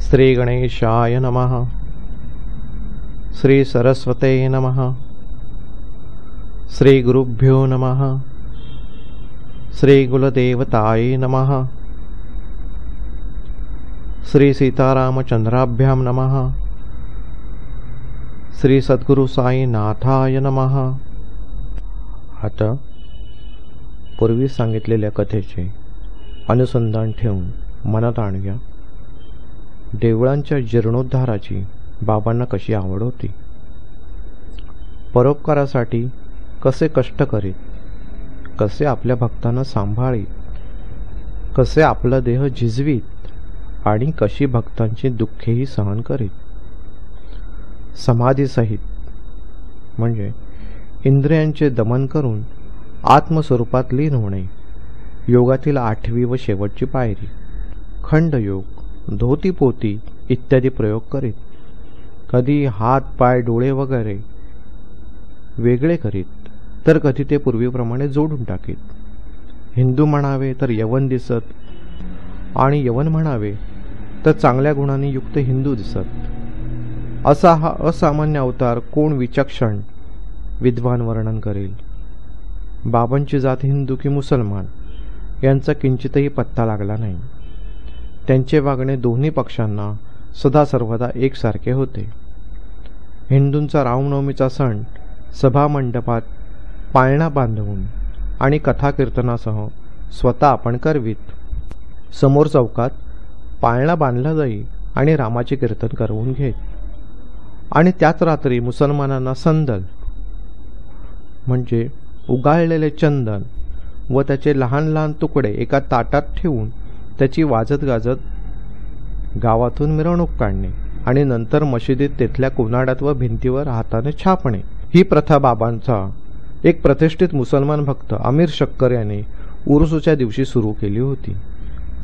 श्री गणेशाय नमः। श्री सरस्वते नमः। श्री गुरुभ्यो नमः। श्री कुलदेवताय नमः। श्री सीतारामचंद्राभ्यां नमः। श्री सद्गुरु साईनाथाय नमः। आता पूर्वी सांगितलेल्या कथेचे अनुसंधान ठेवून मनात आणूया देवळांच्या जीर्णोद्धाराची बाबांना कशी आवड होती। परोपकारासाठी कसे कष्ट करीत, कसे आपल्या भक्तांना सांभाळीत, कसे आपला देह झिजवीत आणि कशी भक्तांची दुःखेही सहन करीत। समाधीसहित म्हणजे इंद्रियांचे दमन करून आत्मस्वरूपात लीन होणे, योगातील 8वी व शेवटची पायरी। खंडयोग, धोतीपोती इत्यादी प्रयोग करीत, कधी हात पाय डोळे वगैरे वेगळे करीत, तर कधी ते पूर्वीप्रमाणे जोडून टाकीत। हिंदू म्हणावे तर यवन दिसत आणि यवन म्हणावे तर चांगल्या गुणांनी युक्त हिंदू दिसत। असा हा असामान्य अवतार कोण विचक्षण विद्वान वर्णन करेल। बाबांची जात हिंदू की मुसलमान यांचा किंचितही पत्ता लागला नाही। त्यांचे वागणे दोन्ही पक्षांना सदा सर्वदा एकसारखे होते। हिंदूंचा रामनवमीचा सण सभामंडपात पाळणा बांधवून आणि कथाकीर्तनासह स्वतः आपण करवीत। समोर चौकात पाळणा बांधला जाई आणि रामाचे कीर्तन करवून घेत। आणि त्याच रात्री मुसलमानांना संदल म्हणजे उगाळलेले चंदन व त्याचे लहान लहान तुकडे एका ताटात ठेवून त्याची वाजत गाजत गावातून मिरवणूक काढणे आणि नंतर मशिदीत तेथल्या कोनाड्यात व भिंतीवर हाताने छापणे, ही प्रथा बाबांचा एक प्रतिष्ठित मुसलमान भक्त अमीर शक्कर याने उरुसच्या दिवशी सुरू केली होती।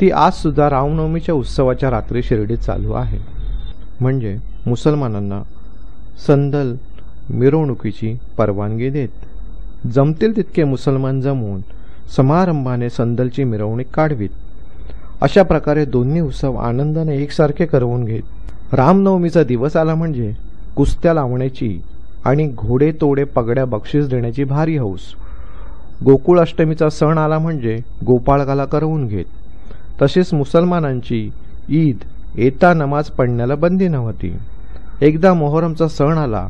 ती आज सुद्धा रामनवमीच्या उत्सवाच्या रात्री शिर्डीत चालू आहे। म्हणजे मुसलमानांना संदल मिरवणुकीची परवानगी देत जमतील तितके मुसलमान जमवून समारंभाने संदलची मिरवणूक काढवीत। अशा प्रकारे दोन्ही उत्सव आनंदाने एकसारखे करवून घेत। रामनवमीचा दिवस आला म्हणजे कुस्त्या लावण्याची आणि घोडे तोडे पगड्या बक्षीस देण्याची भारी हौस। गोकुळ अष्टमीचा सण आला म्हणजे गोपाळकाला करवून घेत। तसेच मुसलमानांची ईद येता नमाज पडण्याला बंदी नव्हती। एकदा मोहरमचा सण आला,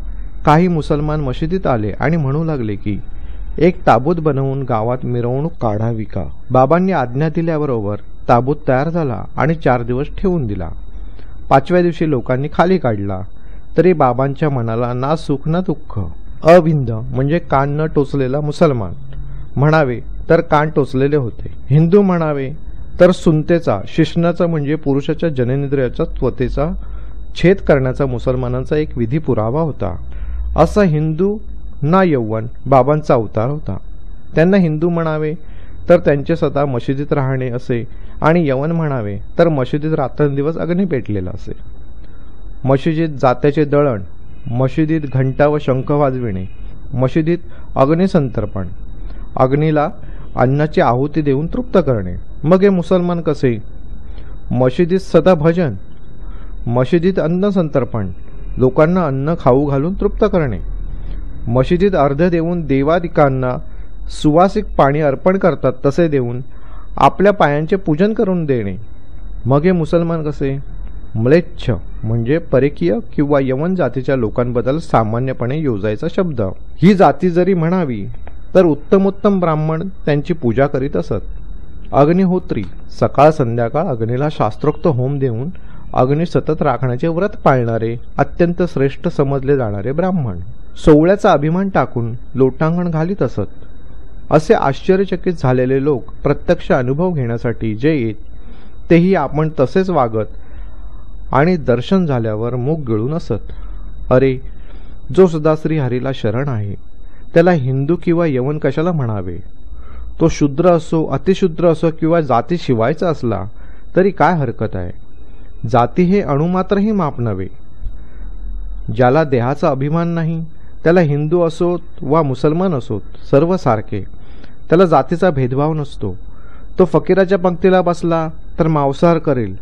काही मुसलमान मशिदीत आले आणि म्हणू लागले की एक ताबूत बनवून गावात मिरवणूक काढावी का। बाबांनी आज्ञा दिल्याबरोबर ताबूत तयार झाला आणि 4 दिवस ठेवून दिला। 5व्या दिवशी लोकांनी खाली काढला तरी बाबांच्या मनाला ना सुख ना दुःख। अभिंद म्हणजे कान न टोचलेला मुसलमान म्हणावे तर कान टोचलेले होते। हिंदू म्हणावे तर सुनतेचा शिश्नाचा म्हणजे पुरुषाच्या जननेंद्रियाच्या त्वचेचा छेद करण्याचा मुसलमानांचा एक विधी पुरावा होता। असा हिंदू ना यौवन बाबांचा अवतार होता। त्यांना हिंदू म्हणावे तर त्यांचे सदा मशिदीत राहणे असे आणि यवन म्हणावे तर मशिदीत रात्रंदिवस अग्नी पेटलेला असे। मशिदीत जात्याचे दळण, मशिदीत घंटा व शंख वाजविणे, मशिदीत अग्निसंतर्पण, अग्नीला अन्नाची आहुती देऊन तृप्त करणे। मग हे मुसलमान कसे? मशिदीत सदा भजन, मशिदीत अन्न संतर्पण, लोकांना अन्न खाऊ घालून तृप्त करणे, मशिदीत अर्ध देऊन देवादिकांना सुवासिक पाणी अर्पण करतात तसे देऊन आपल्या पायांचे पूजन करून देणे। मग हे मुसलमान कसे? म्लेच्छ म्हणजे परकीय किंवा यवन जातीच्या लोकांबद्दल सामान्यपणे योजायचा शब्द। ही जाती जरी म्हणावी तर उत्तमोत्तम ब्राह्मण त्यांची पूजा करीत असत। अग्निहोत्री सकाळ संध्याकाळ अग्नीला शास्त्रोक्त होम देऊन अग्नी सतत राखण्याचे व्रत पाळणारे अत्यंत श्रेष्ठ समजले जाणारे ब्राह्मण सोवळ्याचा अभिमान टाकून लोटांगण घालीत असत। असे आश्चर्यचकित झालेले लोक प्रत्यक्ष अनुभव घेण्यासाठी जे येत तेही आपण तसेच वागत आणि दर्शन झाल्यावर मुख गिळून असत। अरे, जो सदा श्री हरीला शरण आहे त्याला हिंदू किंवा यवन कशाला म्हणावे? तो शूद्र असो, अतिशूद्र असो किंवा जाती शिवायचा असला तरी काय हरकत आहे? जाती हे अणुमात्रही माप नव्हे। ज्याला देहाचा अभिमान नाही त्याला हिंदू असोत वा मुसलमान असोत सर्व सारखे, त्याला जातीचा भेदभाव नसतो। तो फकीराच्या पंक्तीला बसला तर मांसाहार करेल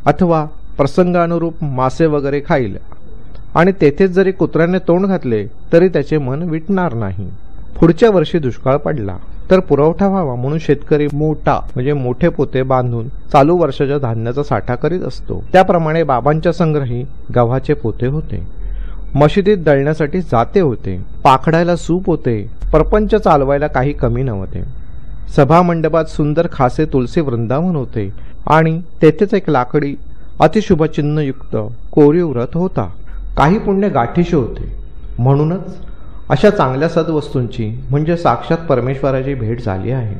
अथवा प्रसंगानुरूप मासे वगैरे खाईल आणि तेथेच जरी कुत्र्याने तोंड घातले तरी त्याचे मन विटणार नाही. पुढच्या वर्षी दुष्काळ पडला तर पुरवठा व्हावा म्हणून शेतकरी मोठा म्हणजे मोठे पोते बांधून चालू वर्षाच्या धान्याचा साठा करीत असतो. त्याप्रमाणे बाबांच्या संग्रही गव्हाचे पोते होते, मशिदीत दळण्यासाठी जाते होते, पाखडायला सूप होते, परपंच चालवायला काही कमी नव्हते. सभा मंडपात सुंदर खासे तुलसी वृंदावन होते आणि तेथेच एक लाकडी अतिशुभचिन्हयुक्त कोरीव व्रत होता. काही पुण्य गाठीशी होते. म्हणूनच अशा चांगल्या सद्वस्तूंची म्हणजे साक्षात परमेश्वराची भेट झाली आहे.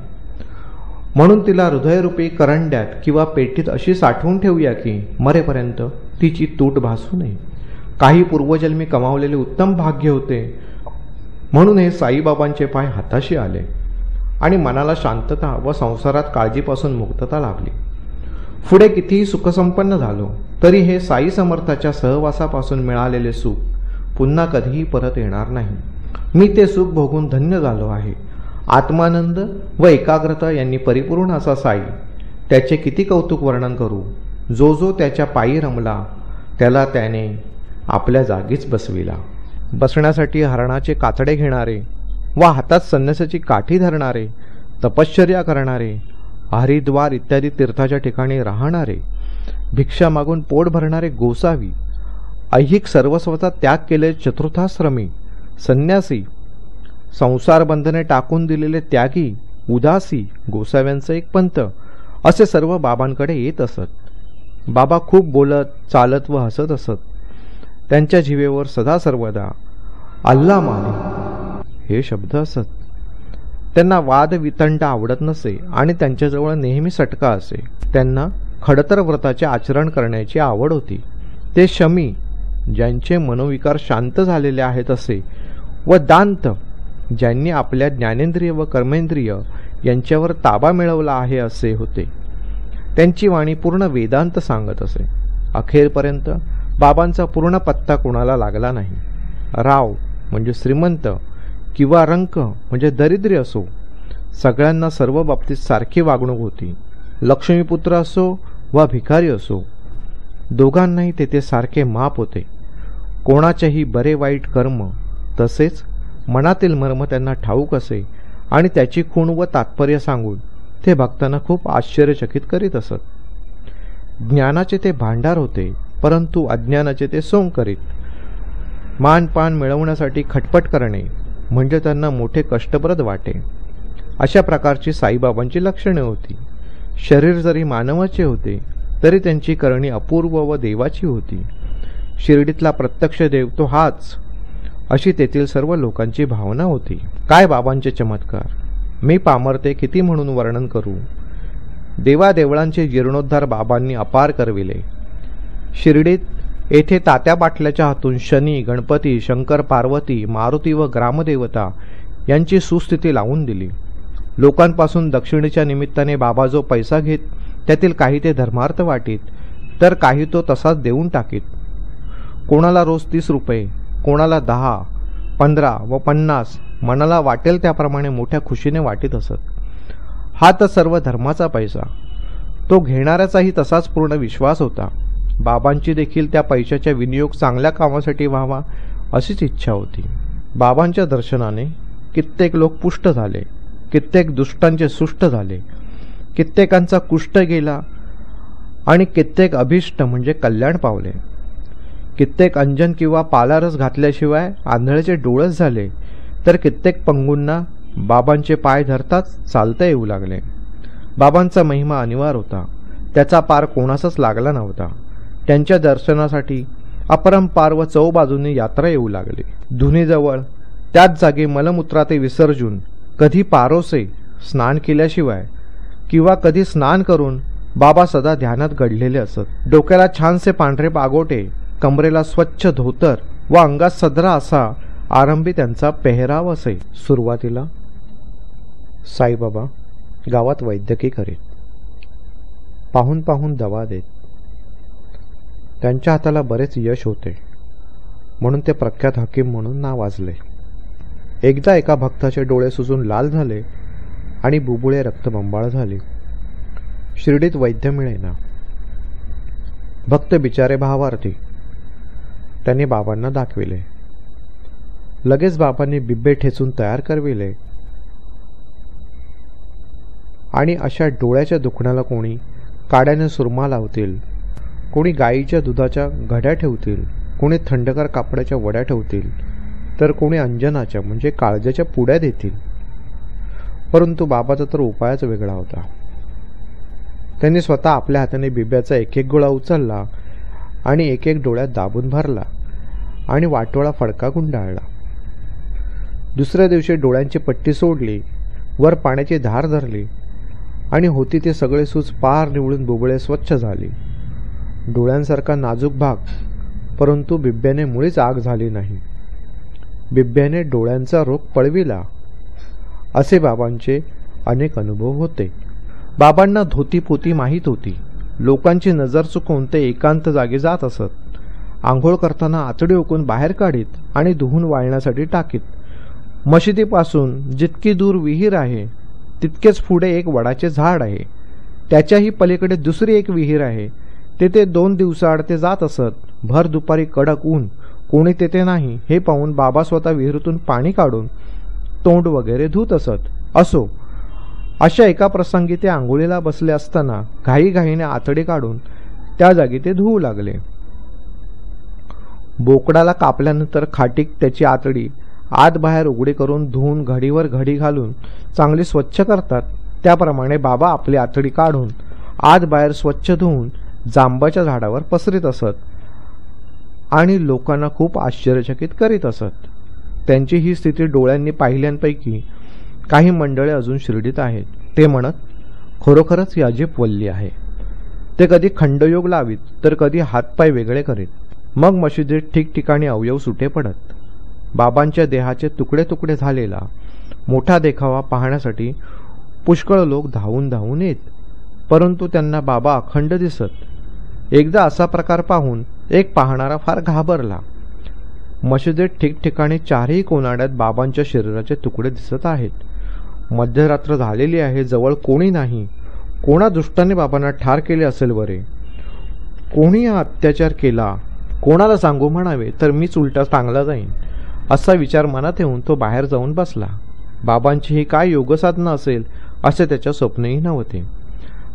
म्हणून तिला हृदयरूपी करंड्यात किंवा पेटीत अशी साठवून ठेवूया की मरेपर्यंत तिची तूट भासू नये. काही पूर्वजन्मी कमावलेले उत्तम भाग्य होते म्हणून हे साईबाबांचे पाय हाताशी आले आणि मनाला शांतता व संसारात काळजीपासून मुक्तता लाभली. पुढे कितीही सुखसंपन्न झालो तरी हे साई समर्थाच्या सहवासापासून मिळालेले सुख पुन्हा कधीही परत येणार नाही. मी ते सुख भोगून धन्य झालो आहे. आत्मानंद व एकाग्रता यांनी परिपूर्ण असा साई, त्याचे किती कौतुक वर्णन करू. जो जो त्याच्या पायी रमला त्याला त्याने आपल्या जागीच बसविला. बसण्यासाठी हरणाचे कातडे घेणारे व हातात संन्यासाची काठी धरणारे, तपश्चर्या करणारे, हरिद्वार इत्यादी तीर्थाच्या ठिकाणी राहणारे, भिक्षा मागून पोट भरणारे गोसावी, ऐहिक सर्वस्वाचा त्याग केलेले चतुर्थाश्रमी, संन्यासी, संसार बंधने टाकून दिलेले त्यागी, उदासी, गोसाव्यांचं एक पंथ असे सर्व बाबांकडे येत असत. बाबा खूप बोलत, चालत व हसत असत. त्यांच्या जिभेवर सदा सर्वदा अल्ला माने हे शब्द असत. त्यांना वाद वितंड आवडत नसे आणि त्यांच्याजवळ नेहमी सटका असे. त्यांना खडतर व्रताचे आचरण करण्याची आवड होती. ते शमी, ज्यांचे मनोविकार शांत झालेले आहेत असे, व दांत, ज्यांनी आपल्या ज्ञानेंद्रिय व कर्मेंद्रिय यांच्यावर ताबा मिळवला आहे असे होते. त्यांची वाणी पूर्ण वेदांत सांगत असे. अखेरपर्यंत बाबांचा पूर्ण पत्ता कुणाला लागला नाही. राव म्हणजे श्रीमंत किंवा रंक म्हणजे दरिद्री असो, सगळ्यांना सर्व बाबतीत सारखी वागणूक होती. लक्ष्मीपुत्र असो वा भिकारी असो, दोघांनाही तेथे सारखे माप होते. कोणाचेही बरे वाईट कर्म तसेच मनातील मर्म त्यांना ठाऊक असे आणि त्याची खूण व तात्पर्य सांगून ते भक्तांना खूप आश्चर्यचकित करीत असत. ज्ञानाचे ते भांडार होते परंतु अज्ञानाचे ते सोंग करीत. मानपान मिळवण्यासाठी खटपट करणे म्हणजे त्यांना मोठे कष्टप्रद वाटे. अशा प्रकारची साईबाबांची लक्षणे होती. शरीर जरी मानवाचे होते तरी त्यांची करणी अपूर्व व देवाची होती. शिर्डीतला प्रत्यक्ष देव तो हाच, अशी तेथील सर्व लोकांची भावना होती. काय बाबांचे चमत्कार! मी पामरते किती म्हणून वर्णन करू. देवादेवळांचे जीर्णोद्धार बाबांनी अपार करविले. शिर्डीत येथे तात्या बाटल्याच्या हातून शनी, गणपती, शंकर, पार्वती, मारुती व ग्रामदेवता यांची सुस्थिती लावून दिली. लोकांपासून दक्षिणेच्या निमित्ताने बाबा जो पैसा घेत त्यातील काही ते धर्मार्थ वाटीत तर काही तो तसाच देऊन टाकीत. कोणाला रोज 30 रुपये, कोणाला 10, 15 व 50 मनाला वाटेल त्याप्रमाणे मोठ्या खुशीने वाटीत असत. हा तर सर्व धर्माचा पैसा. तो घेणाऱ्याचाही तसाच पूर्ण विश्वास होता. बाबांची देखील त्या पैशाचा विनियोग चांगल्या कामासाठी व्हावा अशीच इच्छा होती. बाबांच्या दर्शनाने कित्येक लोक पुष्ट झाले, कित्येक दुष्टांचे सुष्ट झाले, कित्येकांचा कुष्ठ गेला आणि कित्येक अभिष्ट म्हणजे कल्याण पावले. कित्येक अंजन किंवा पालारस घातल्याशिवाय आंधळेचे डोळस झाले, तर कित्येक पंगूंना बाबांचे पाय धरताच चालता येऊ लागले. बाबांचा महिमा अनिवार्य होता, त्याचा पार कोणाचाच लागला नव्हता. त्यांच्या दर्शनासाठी अपरंपार व चौबाजूंनी यात्रा येऊ लागली. धुनीजवळ त्याच जागी मलमूत्राते विसर्जून कधी पारोसे स्नान केल्याशिवाय किंवा कधी स्नान करून बाबा सदा ध्यानात गडलेले असत. डोक्याला छानसे पांढरे पागोटे, कमरेला स्वच्छ धोतर व अंगात सदरा असा आरंभी त्यांचा पेहराव असे. सुरुवातीला साईबाबा गावात वैद्यकीय करीत, पाहून पाहून दवा देत. त्यांच्या हाताला बरेच यश होते म्हणून ते प्रख्यात हकीम म्हणून नाव वाजले. एकदा एका भक्ताचे डोळे सुजून लाल झाले आणि बुबुळे रक्तबंबाळ झाली. शिर्डीत वैद्य मिळेना. भक्त बिचारे भावार्थी. त्यांनी बाबांना दाखविले. लगेच बाबांनी बिब्बे ठेचून तयार करविले आणि अशा डोळ्याच्या दुखण्याला कोणी काड्याने सुरमा लावतील, कोणी गाईच्या दुधाच्या घड्या ठेवतील, कोणी थंडगार कापडाच्या वड्या ठेवतील, तर कोणी अंजनाच्या म्हणजे काळजाच्या पुड्या देतील. परंतु बाबाचा तर उपायच वेगळा होता. त्यांनी स्वतः आपल्या हाताने बिब्याचा एक एक गोळा उचलला आणि एक एक डोळ्यात दाबून भरला आणि वाटोळा फडका गुंडाळला. दुसऱ्या दिवशी डोळ्यांची पट्टी सोडली, वर पाण्याची धार धरली आणि होती ते सगळे सूज पार निवळून बुबळे स्वच्छ झाली. डोळ्यांसारखा नाजूक भाग, परंतु बिब्याने मुळीच आग झाली नाही. बिब्याने डोळ्यांचा रोग पळविला. असे बाबांचे अनेक अनुभव होते. बाबांना धोतीपोती माहीत होती. लोकांची नजर चुकवून ते एकांत जागी जात असत. आंघोळ करताना आतडी ओकून बाहेर काढीत आणि धुवून वाळण्यासाठी टाकीत. मशिदीपासून जितकी दूर विहीर आहे तितकेच पुढे एक वडाचे झाड आहे. त्याच्याही पलीकडे दुसरी एक विहीर आहे. तेथे 2 दिवसाआड ते जात असत. भर दुपारी कडक ऊन, कोणी तेथे नाही हे पाहून बाबा स्वतः विहिरीतून पाणी काढून तोंड वगैरे धुत असत. असो, अशा एका प्रसंगी ते आंघोळीला बसले असताना घाईघाईने आतडी काढून त्या जागी ते धुवू लागले. बोकडाला कापल्यानंतर खाटीक त्याची आतडी आत बाहेर उघडी करून धुवून घडीवर घडी घालून चांगली स्वच्छ करतात, त्याप्रमाणे बाबा आपली आतडी काढून आत बाहेर स्वच्छ धुवून जांबाच्या झाडावर पसरीत असत आणि लोकांना खूप आश्चर्यचकित करीत असत. त्यांची ही स्थिती डोळ्यांनी पाहिल्यांपैकी काही मंडळे अजून शिर्डीत आहेत. ते म्हणत, खरोखरच ही अजीब वल्ली आहे. ते कधी खंडयोग लावीत तर कधी हातपाय वेगळे करीत. मग मशिदीत ठिकठिकाणी अवयव सुटे पडत. बाबांच्या देहाचे तुकडे तुकडे झालेला मोठा देखावा पाहण्यासाठी पुष्कळ लोक धावून धावून येत, परंतु त्यांना बाबा अखंड दिसत. एकदा असा प्रकार पाहून एक पाहणारा फार घाबरला. मशिदीत ठिकठिकाणी चारही कोनाड्यात बाबांच्या शरीराचे तुकडे दिसत आहेत. मध्यरात्र झालेली आहे, जवळ कोणी नाही. कोणा दुष्टाने बाबांना ठार केले असेल बरे? कोणी हा अत्याचार केला? कोणाला सांगू म्हणावे तर मीच उलटा चांगला जाईन, असा विचार मनात येऊन तो बाहेर जाऊन बसला. बाबांची ही काय योगसाधना असेल असे त्याच्या स्वप्नही नव्हते.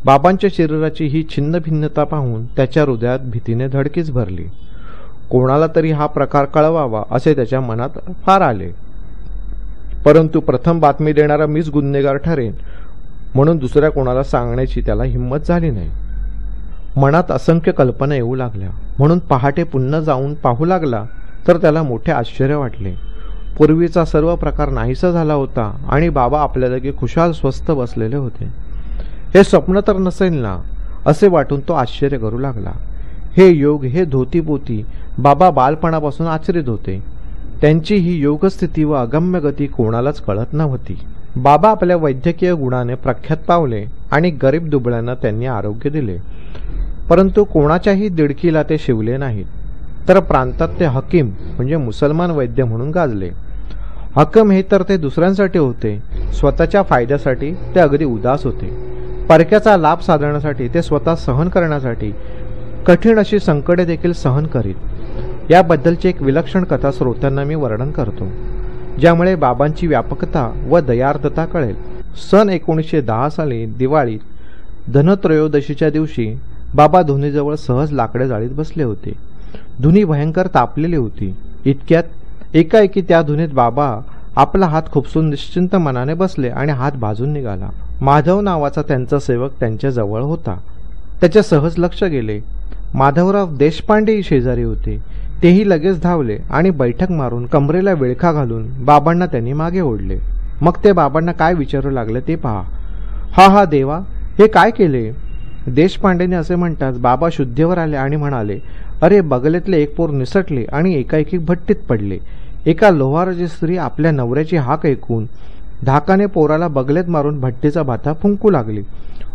बाबांच्या शरीराची ही छिन्न भिन्नता पाहून त्याच्या हृदयात भीतीने धडकीच भरली. कोणाला तरी हा प्रकार कळवावा असे त्याच्या मनात फार आले, परंतु प्रथम बातमी देणारा मीच गुन्हेगार ठरेन म्हणून दुसऱ्या कोणाला सांगण्याची त्याला हिंमत झाली नाही. मनात असंख्य कल्पना येऊ लागल्या. म्हणून पहाटे पुन्हा जाऊन पाहू लागला तर त्याला मोठे आश्चर्य वाटले. पूर्वीचा सर्व प्रकार नाहीसा झाला होता आणि बाबा आपल्या जागी खुशाल स्वस्थ बसलेले होते. हे स्वप्न तर नसेल ना, असे वाटून तो आश्चर्य करू लागला. हे योग, हे धोतीपोती बाबा बालपणापासून आचरित होते. त्यांची ही योगस्थिती व अगम्य गती कोणालाच कळत नव्हती. बाबा आपल्या वैद्यकीय गुणाने प्रख्यात पावले आणि गरीब दुबळ्यांना त्यांनी आरोग्य दिले, परंतु कोणाच्याही दिडकीला ते शिवले नाहीत. तर प्रांतात ते हकीम म्हणजे मुसलमान वैद्य म्हणून गाजले. हकीम हे तर ते दुसऱ्यांसाठी होते, स्वतःच्या फायद्यासाठी ते अगदी उदास होते. परक्याचा लाभ साधण्यासाठी ते स्वतः सहन करण्यासाठी कठीण अशी संकटे देखील सहन करीत. याबद्दलची एक विलक्षण कथा श्रोत्यांना मी वर्णन करतो, ज्यामुळे बाबांची व्यापकता व दयार्दता कळेल. सन 1910 साली दिवाळीत धनत्रयोदशीच्या दिवशी बाबा धुनीजवळ सहज लाकडे जाळीत बसले होते. धुनी भयंकर तापलेली होती. इतक्यात एकाएकी त्या धुनीत बाबा आपला हात खुपसून निश्चिंत मनाने बसले आणि हात भाजून निघाला. माधव नावाचा त्यांचा सेवक त्यांच्या जवळ होता. त्याचे सहज लक्ष गेले. माधवराव देशपांडेही शेजारी होते. तेही लगेच धावले आणि बैठक मारून कमरेला विळखा घालून बाबांना त्यांनी मागे ओढले. मग ते बाबांना काय विचारू लागले ते पहा. हा देवा, हे काय केले? देशपांडेने असे म्हणताच बाबा शुद्धीवर आले आणि म्हणाले, अरे, बगलेतले एक पोर निसटले आणि एकाएकी भट्टीत पडले. एका लोहाराची स्त्री आपल्या नवऱ्याची हाक ऐकून धाकाने पोराला बगलेत मारून भट्टीचा भाता फुंकू लागली.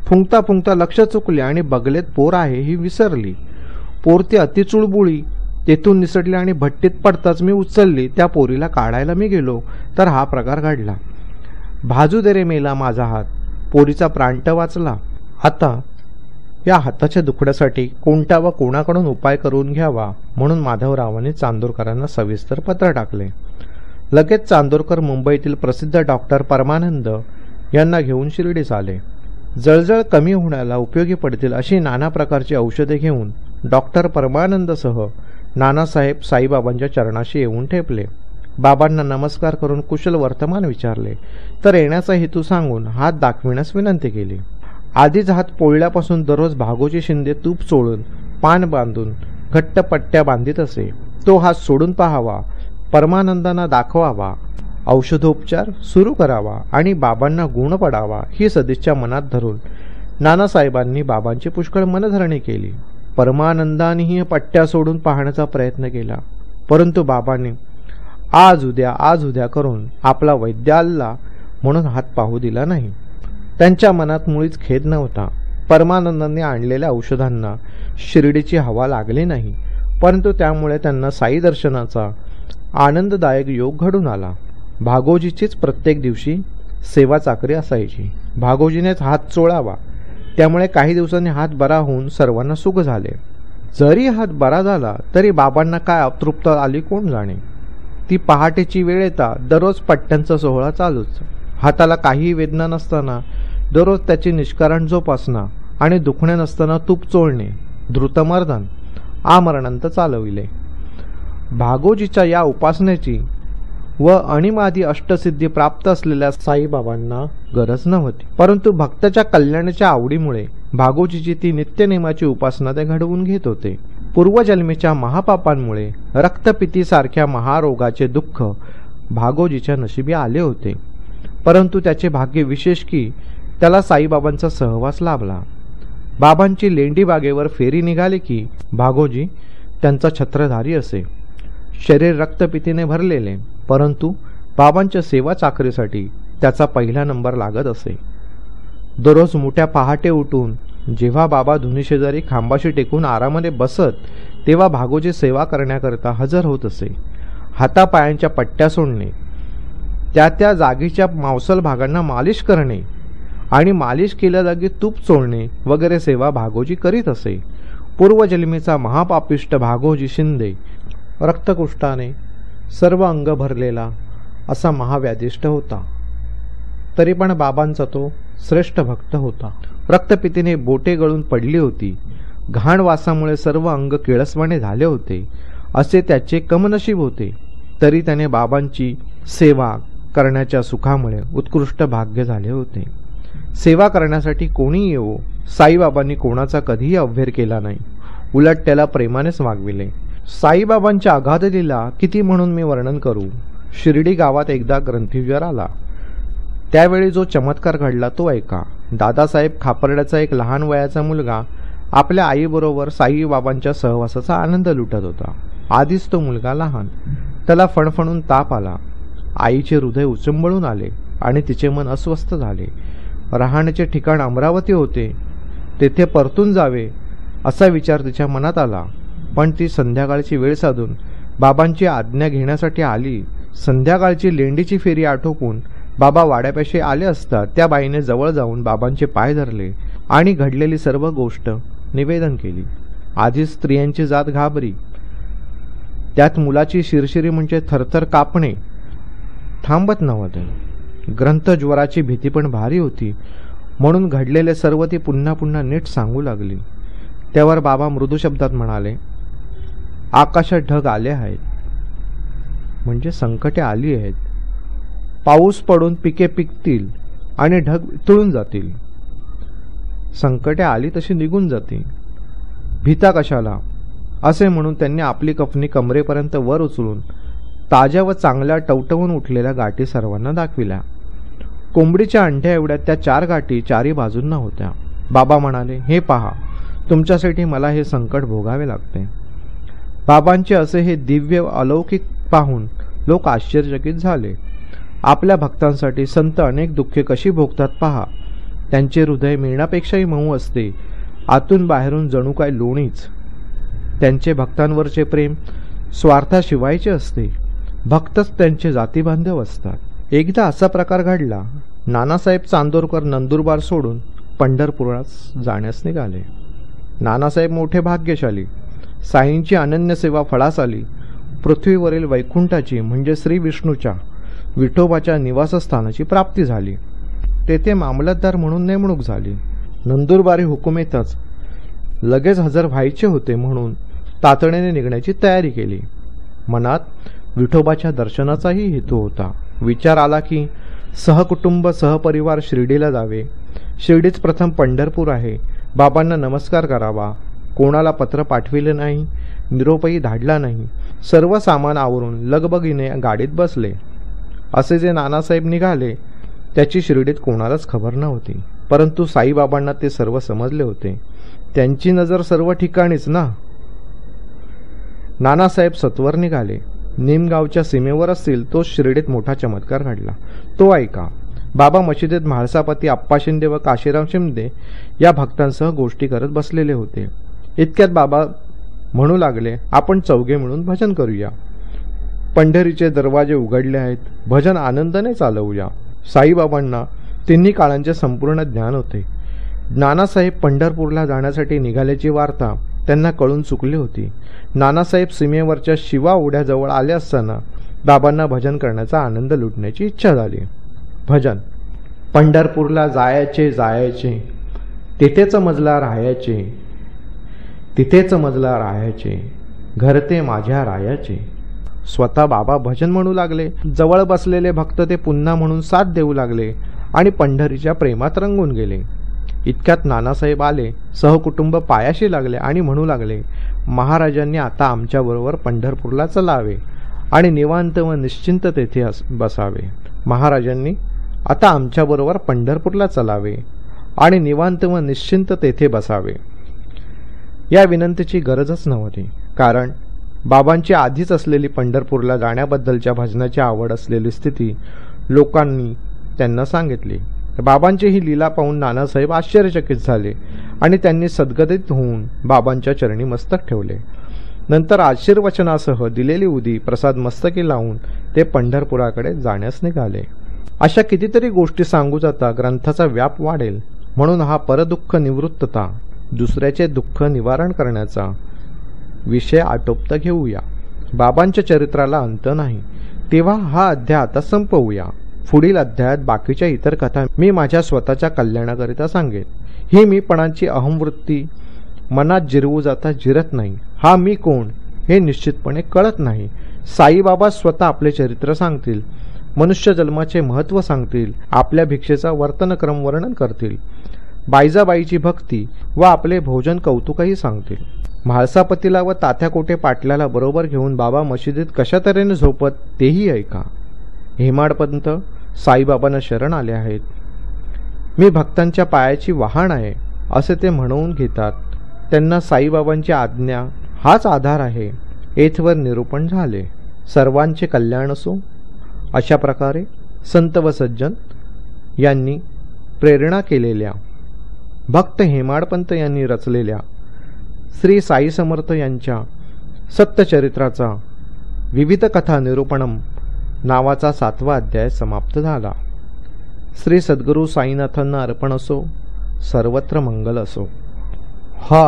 फुंकता फुंकता लक्ष चुकले आणि बगलेत पोर आहे ही विसरली. पोरती अतिचुळबुळी तेथून निसटली आणि भट्टीत पडताच मी उचलली. त्या पोरीला काढायला मी गेलो तर हा प्रकार घडला. भाजू दे रे मेला माझा हात. पोरीचा प्रांत वाचला. आता या हाताच्या दुखड्यासाठी कोणता व कोणाकडून उपाय करून घ्यावा म्हणून माधवरावांनी चांदोरकरांना सविस्तर पत्र टाकले. लगेच चांदोरकर मुंबईतील प्रसिद्ध डॉक्टर परमानंद यांना घेऊन शिर्डीस आले. जळजळ कमी होण्याला उपयोगी पडतील अशी नाना प्रकारची औषधे घेऊन डॉक्टर परमानंदसह नानासाहेब साईबाबांच्या चरणाशी येऊन ठेपले. बाबांना नमस्कार करून कुशल वर्तमान विचारले, तर येण्याचा हेतू सांगून हात दाखविण्यास विनंती केली. आधीच हात पोळल्यापासून दररोज भागोजी शिंदे तूप चोळून पान बांधून घट्ट पट्ट्या बांधित असे. तो हात सोडून पाहावा, परमानंदांना दाखवावा, औषधोपचार सुरू करावा आणि बाबांना गुण पडावा ही सदिच्छा मनात धरून नानासाहेबांनी बाबांची पुष्कळ मनधरणी केली. परमानंदानेही पट्ट्या सोडून पाहण्याचा प्रयत्न केला, परंतु बाबांनी आज उद्या करून आपला वैद्याला म्हणून हात पाहू दिला नाही. त्यांच्या मनात मुळीच खेद नव्हता. परमानंदांनी आणलेल्या औषधांना शिर्डीची हवा लागली नाही, परंतु त्यामुळे त्यांना साई दर्शनाचा आनंददायक योग घडून आला. भागोजीचीच प्रत्येक दिवशी सेवा चाकरी असायची. भागोजीनेच हात चोळावा, त्यामुळे काही दिवसांनी हात बरा होऊन सर्वांना सुख झाले. जरी हात बरा झाला तरी बाबांना काय अतृप्त आली कोण जाणे. ती पहाटेची वेळ येता दररोज पट्ट्यांचा सोहळा चालूच. हाताला काही वेदना नसताना दररोज त्याची निष्कारण जोपासना आणि दुखणे नसताना तूप चोळणे, द्रुतमर्दन आमरणांत चालविले. भागोजीच्या या उपासनेची व अणिमादी अष्टसिद्धी प्राप्त असलेल्या साईबाबांना गरज नव्हती, परंतु भक्ताच्या कल्याणाच्या आवडीमुळे भागोजीची ती नित्यनेमाची उपासना ते घडवून घेत होते. पूर्वजन्मीच्या महापापांमुळे रक्तपितीसारख्या महारोगाचे दुःख भागोजीच्या नशिबी आले होते, परंतु त्याचे भाग्य विशेष की त्याला साईबाबांचा सहवास लाभला. बाबांची लेंडी बागेवर फेरी निघाली की भागोजी त्यांचा छत्रधारी असे. शरीर रक्तपितीने भरलेले, परंतु बाबांच्या सेवा चाकरीसाठी त्याचा पहिला नंबर लागत असे. दररोज मोठ्या पहाटे उठून जेव्हा बाबा धुनीशेजारी खांबाशी टेकून आरामाने बसत, तेव्हा भागोजी सेवा करण्याकरता हजर होत असे. हातापायांच्या पट्ट्या सोडणे, त्या जागीच्या मांसल भागांना मालिश करणे आणि मालिश केल्या जागी तूप चोळणे वगैरे सेवा भागोजी करीत असे. पूर्वजन्मीचा महापापिष्ट भागोजी शिंदे रक्तकुष्ठाने सर्व अंग भरलेला असा महाव्याधिष्ट होता. तरी पण बाबांचा तो श्रेष्ठ भक्त होता. रक्तपितीने बोटे गळून पडली होती. घाण वासामुळे सर्व अंग किळसवाणे झाले होते असे त्याचे कमनशीब होते. तरी त्याने बाबांची सेवा करण्याच्या सुखामुळे उत्कृष्ट भाग्य झाले होते. सेवा करण्यासाठी कोणी येवो, साईबाबांनी कोणाचा कधीही अव्हेर केला नाही, उलट त्याला प्रेमानेच वागविले. साईबाबांच्या अगाध लीला किती म्हणून मी वर्णन करू. शिर्डी गावात एकदा ग्रंथीज्वर आला. त्यावेळी जो चमत्कार घडला तो ऐका. दादासाहेब खापर्ड्याचा एक लहान वयाचा मुलगा आपल्या आईबरोबर साईबाबांच्या सहवासाचा आनंद लुटत होता. आधीच तो मुलगा लहान, त्याला फणफणून ताप आला. आईचे हृदय उचंबळून आले आणि तिचे मन अस्वस्थ झाले. राहण्याचे ठिकाण अमरावती होते, तेथे परतून जावे असा विचार तिच्या मनात आला. पण ती संध्याकाळची वेळ साधून बाबांची आज्ञा घेण्यासाठी आली. संध्याकाळची लेंडीची फेरी आटोपून बाबा वाड्यापाशी आले असता त्या बाईने जवळ जाऊन बाबांचे पाय धरले आणि घडलेली सर्व गोष्ट निवेदन केली. आधीच स्त्रियांची जात घाबरी, त्यात मुलाची शिरशिरी म्हणजे थरथर कापणे थांबत नव्हते. ग्रंथज्वराची भीती पण भारी होती, म्हणून घडलेले सर्व ती पुन्हा पुन्हा नीट सांगू लागली. त्यावर बाबा मृदू शब्दात म्हणाले, आकाशात ढग आले आहेत म्हणजे संकटे आली आहेत. पाऊस पडून पिके पिकतील आणि ढग तुळून जातील. संकटे आली तशी निघून जातील, भीता कशाला असे म्हणून त्यांनी आपली कफनी कमरेपर्यंत वर उचलून ताज्या व चांगल्या टवटवून उठलेल्या गाठी सर्वांना दाखविल्या. कोंबडीच्या अंड्या एवढ्या त्या 4 गाठी चारी बाजूंना होत्या. बाबा म्हणाले, हे पहा, तुमच्यासाठी मला हे संकट भोगावे लागते. बाबांचे असे हे दिव्य अलौकिक पाहून लोक आश्चर्यचकित झाले. आपल्या भक्तांसाठी संत अनेक दुःखे कशी भोगतात पहा. त्यांचे हृदय मेणापेक्षाही मऊ असते, आतून बाहेरून जणू काय लोणीच. त्यांचे भक्तांवरचे प्रेम स्वार्थाशिवायचे असते. भक्तच त्यांचे जातीबांधव असतात. एकदा असा प्रकार घडला. नानासाहेब चांदोरकर नंदुरबार सोडून पंढरपुरात जाण्यास निघाले. नानासाहेब मोठे भाग्यशाली. साईंची अनन्य सेवा फळास आली. पृथ्वीवरील वैकुंठाची म्हणजे श्री विष्णूच्या विठोबाच्या निवासस्थानाची प्राप्ती झाली. तेथे मामलतदार म्हणून नेमणूक झाली. नंदुरबारी हुकुमेतच लगेच हजर व्हायचे होते म्हणून तातडीने निघण्याची तयारी केली. मनात विठोबाच्या दर्शनाचाही हेतू होता. विचार आला की सहकुटुंब सहपरिवार शिर्डीला जावे. शिर्डीच प्रथम पंढरपूर आहे. बाबांना नमस्कार करावा. कोणाला पत्र पाठविले नाही, निरोपही धाडला नाही. सर्व सामान आवरून लगबगीने गाडीत बसले. असे जे नानासाहेब निघाले त्याची शिर्डीत कोणालाच खबर नव्हती. परंतु साईबाबांना ते सर्व समजले होते. त्यांची नजर सर्व ठिकाणीच ना. नानासाहेब सत्वर निघाले. निमगावच्या सीमेवर असतील तो शिर्डीत मोठा चमत्कार घडला. तो ऐका. बाबा मशिदीत म्हाळसापती आप्पा शिंदे व काशीराम शिंदे या भक्तांसह गोष्टी करत बसलेले होते. इतक्यात बाबा म्हणू लागले, आपण चौघे मिळून भजन करूया. पंढरीचे दरवाजे उघडले आहेत. भजन आनंदाने चालवूया. साईबाबांना तिन्ही काळांचे संपूर्ण ज्ञान होते. नानासाहेब पंढरपूरला जाण्यासाठी निघाल्याची वार्ता त्यांना कळून चुकली होती. नानासाहेब सीमेवरच्या शिवा ओढ्याजवळ आले असताना बाबांना भजन करण्याचा आनंद लुटण्याची इच्छा झाली. भजन. पंढरपूरला जायचे जायचे, तिथेच मजला राहायचे, तिथेच मजला राहायचे, घर ते माझ्या रायाचे. स्वतः बाबा भजन म्हणू लागले. जवळ बसलेले भक्त ते पुन्हा म्हणून साथ देऊ लागले आणि पंढरीच्या प्रेमात रंगून गेले. इतक्यात नानासाहेब आले. सहकुटुंब पायाशी लागले आणि म्हणू लागले, महाराजांनी आता आमच्याबरोबर पंढरपूरला चलावे आणि निवांत व निश्चिंत तेथे बसावे. महाराजांनी आता आमच्याबरोबर पंढरपूरला चलावे आणि निवांत व निश्चिंत तेथे बसावे. या विनंतीची गरजच नव्हती, कारण बाबांची आधीच असलेली पंढरपूरला जाण्याबद्दलच्या भजनाची आवड असलेली स्थिती लोकांनी त्यांना सांगितली. बाबांची ही लीला पाहून नानासाहेब आश्चर्यचकित झाले आणि त्यांनी सद्गदित होऊन बाबांच्या चरणी मस्तक ठेवले. नंतर आशीर्वचनासह दिलेली उदी प्रसाद मस्तकी लावून ते पंढरपुराकडे जाण्यास निघाले. अशा कितीतरी गोष्टी सांगू जाता ग्रंथाचा व्याप वाढेल, म्हणून हा परदुःख निवृत्तता, दुसऱ्याचे दुःख निवारण करण्याचा विषय आटोपता घेऊया. बाबांच्या चरित्राला अंत नाही, तेव्हा हा अध्याय आता संपवूया. पुढील अध्यायात बाकीच्या इतर कथा मी माझ्या स्वतःच्या कल्याणाकरिता सांगेन. ही मीपणाची अहंवृत्ती मनात जिरवू जाता जिरत नाही. हा मी कोण हे निश्चितपणे कळत नाही. साईबाबा स्वतः आपले चरित्र सांगतील, मनुष्य जन्माचे महत्त्व सांगतील, आपल्या भिक्षेचा वर्तनक्रम वर्णन करतील, बायजाबाईची भक्ती व आपले भोजन कौतुकही सांगतील. म्हाळसापतीला व तात्या कोटे पाटलाला बरोबर घेऊन बाबा मशिदीत कशा तऱ्हेने झोपत तेही ऐका. हेमाडपंत साईबाबांना शरण आले आहेत. मी भक्तांच्या पायाची वहाण आहे असे ते म्हणवून घेतात. त्यांना साईबाबांची आज्ञा हाच आधार आहे. येथवर निरूपण झाले. सर्वांचे कल्याण असो. अशा प्रकारे संत व सज्जन यांनी प्रेरणा केलेल्या, भक्त हेमाडपंत यांनी रचलेल्या श्री साई समर्थ यांच्या सत्यचरित्राचा विविध कथा निरूपणम नावाचा 7वा अध्याय समाप्त झाला. श्री सद्गुरू साईनाथांना अर्पण असो. सर्वत्र मंगल असो. हा